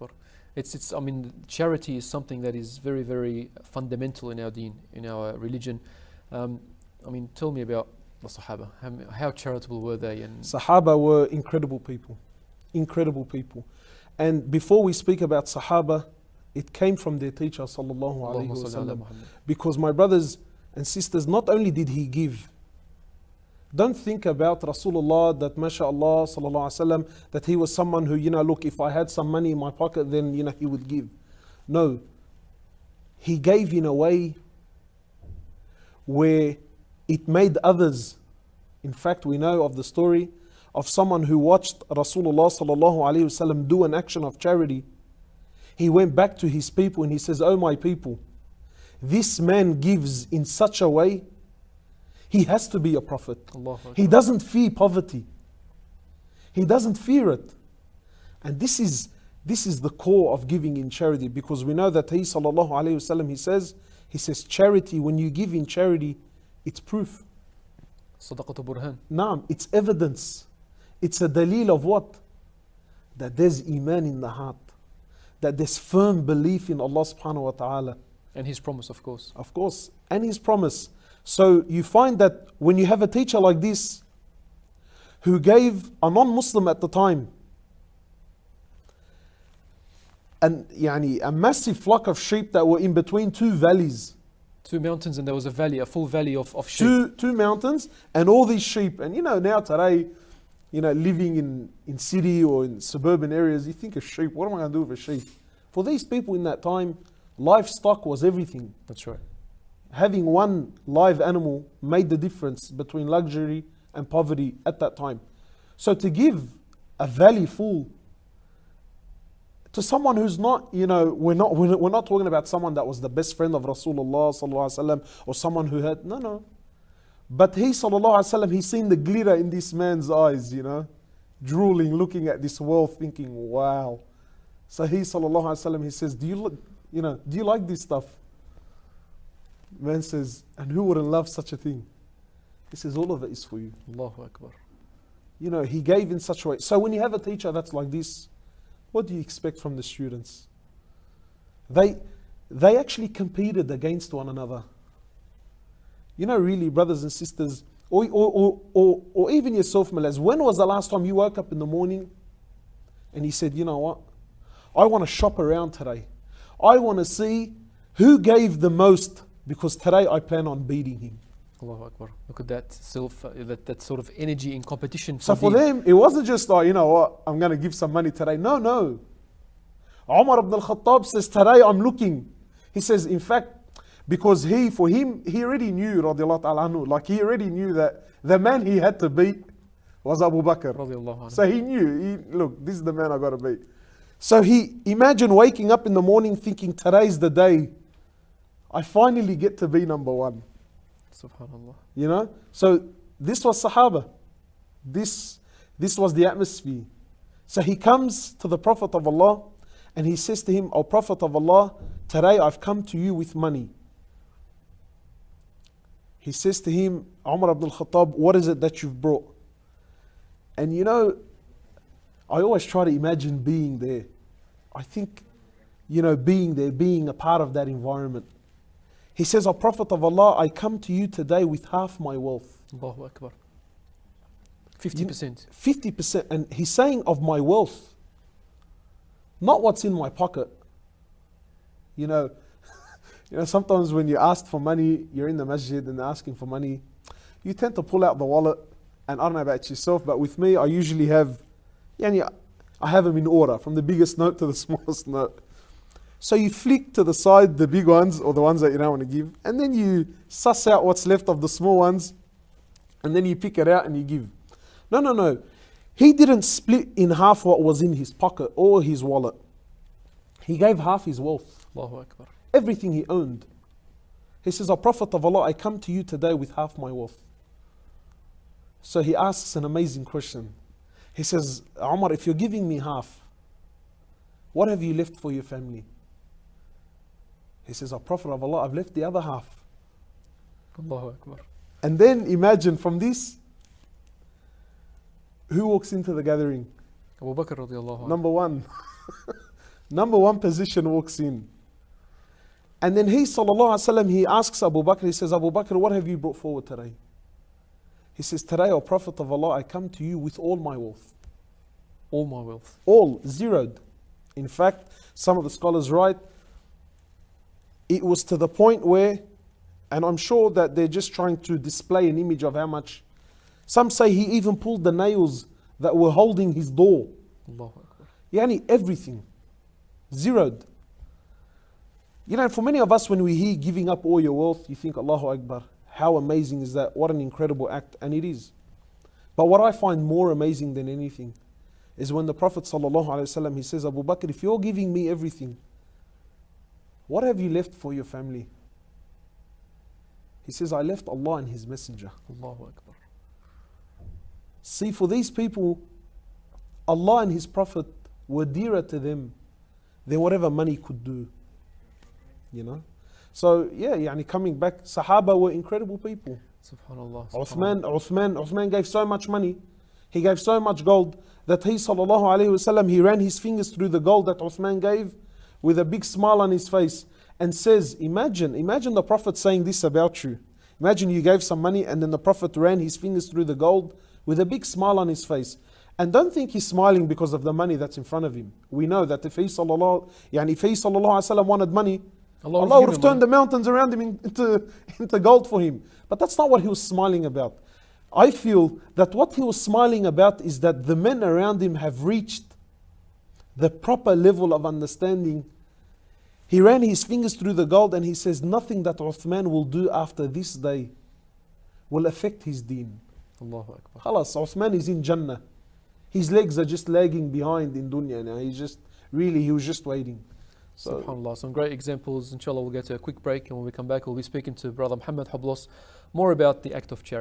Akbar. I mean, charity is something that is very, very fundamental in our deen, in our religion. I mean, tell me about the Sahaba. How charitable were they? And Sahaba were incredible people. Incredible people. And before we speak about Sahaba, it came from their teacher, sallallahu alaihi wasallam. Because my brothers and sisters, not only did he give, don't think about Rasulullah that mashallah sallallahu alaihi wasallam, that he was someone who, look, if I had some money in my pocket, then, he would give. No. He gave in a way where it made others. In fact, we know of the story of someone who watched Rasulullah sallallahu alaihi wasallam do an action of charity. He went back to his people and he says, "Oh my people, this man gives in such a way, he has to be a prophet. He doesn't fear poverty. He doesn't fear it." And this is the core of giving in charity, because we know that he sallallahu alaihi wasallam, he says charity, when you give in charity, it's proof. Sadaqatu burhan. Naam, it's evidence. It's a dalil of what? That there's iman in the heart. That there's firm belief in Allah subhanahu wa ta'ala. And His promise, of course. Of course, and His promise. So you find that when you have a teacher like this, who gave a non-Muslim at the time, a massive flock of sheep that were in between two valleys. Two mountains, and there was a valley, a full valley of sheep. Two mountains, and all these sheep. And now today, living in city or in suburban areas, you think of sheep, what am I going to do with a sheep? For these people in that time, livestock was everything. That's right. Having one live animal made the difference between luxury and poverty at that time. So to give a valley full to someone who's not, we're not talking about someone that was the best friend of Rasulullah sallallahu alaihi wasallam, or someone who had, no. But he sallallahu alaihi wasallam, he's seen the glitter in this man's eyes, drooling, looking at this world, thinking, wow. So he sallallahu alaihi wasallam, he says, do you like this stuff? Man says, and who wouldn't love such a thing? He says, all of it is for you. Allahu Akbar. He gave in such a way. So when you have a teacher that's like this, what do you expect from the students? They actually competed against one another. Really, brothers and sisters, or even yourself, Malaz, when was the last time you woke up in the morning and you said, you know what? I want to shop around today. I want to see who gave the most, because today I plan on beating him. Allahu Akbar. Look at that that sort of energy in competition. So for them, it wasn't just, you know what, I'm going to give some money today. No. Umar ibn al-Khattab says, today I'm looking. He says, in fact, because for him, he already knew, radiallahu ta'ala anhu, like he already knew that the man he had to beat was Abu Bakr. Radiallahu anhu. So he knew, look, this is the man I got to beat. So imagine waking up in the morning thinking, today's the day I finally get to be number one. Subhanallah. So this was Sahaba. This was the atmosphere. So he comes to the Prophet of Allah and he says to him, "O Prophet of Allah, today I've come to you with money." He says to him, Umar ibn al-Khattab, "What is it that you've brought?" And I always try to imagine being there. I think, being there, being a part of that environment. He says, "O Prophet of Allah, I come to you today with half my wealth." Allahu Akbar. 50%. 50%. And he's saying of my wealth, not what's in my pocket. Sometimes when you're asked for money, you're in the masjid and they're asking for money, you tend to pull out the wallet. And I don't know about yourself, but with me, I usually have, I have them in order, from the biggest note to the smallest note. So you flick to the side the big ones, or the ones that you don't want to give, and then you suss out what's left of the small ones, and then you pick it out and you give. No. He didn't split in half what was in his pocket or his wallet. He gave half his wealth. Allahu Akbar. Everything he owned. He says, "O Prophet of Allah, I come to you today with half my wealth." So he asks an amazing question. He says, "Umar, if you're giving me half, what have you left for your family?" He says, "O Prophet of Allah, I've left the other half." Allahu Akbar. And then imagine from this, who walks into the gathering? Abu Bakr radiallahu anhu. Number one. Number one position walks in. And then he, sallallahu alaihi wasallam, he asks Abu Bakr, he says, Abu Bakr, what have you brought forward today? He says, today, O Prophet of Allah, I come to you with all my wealth. All my wealth. All, zeroed. In fact, some of the scholars write, it was to the point where, and I'm sure that they're just trying to display an image of how much. Some say he even pulled the nails that were holding his door. Allahu Akbar. Yani everything. Zeroed. You know, for many of us, when we hear giving up all your wealth, you think, Allahu Akbar, how amazing is that? What an incredible act. And it is. But what I find more amazing than anything is when the Prophet ﷺ, he says, Abu Bakr, if you're giving me everything, what have you left for your family? He says, I left Allah and His Messenger. Allahu Akbar. See, for these people, Allah and His Prophet were dearer to them than whatever money could do. You know? So, yeah, yani coming back, Sahaba were incredible people. Subhanallah. Uthman gave so much money, he gave so much gold, that he, sallallahu alayhi wasallam, he ran his fingers through the gold that Uthman gave with a big smile on his face and says, imagine the Prophet saying this about you. Imagine you gave some money and then the Prophet ran his fingers through the gold with a big smile on his face. And don't think he's smiling because of the money that's in front of him. We know that if he sallallahu alayhi wasallam wanted money, Allah would have turned the mountains around him into gold for him. But that's not what he was smiling about. I feel that what he was smiling about is that the men around him have reached the proper level of understanding. He ran his fingers through the gold and he says, nothing that Uthman will do after this day will affect his deen. Allahu Akbar. Khalas, Uthman is in Jannah. His legs are just lagging behind in dunya now. He was just waiting. So, SubhanAllah, some great examples. Inshallah, we'll get to a quick break, and when we come back, we'll be speaking to Brother Muhammad Hablos more about the act of charity.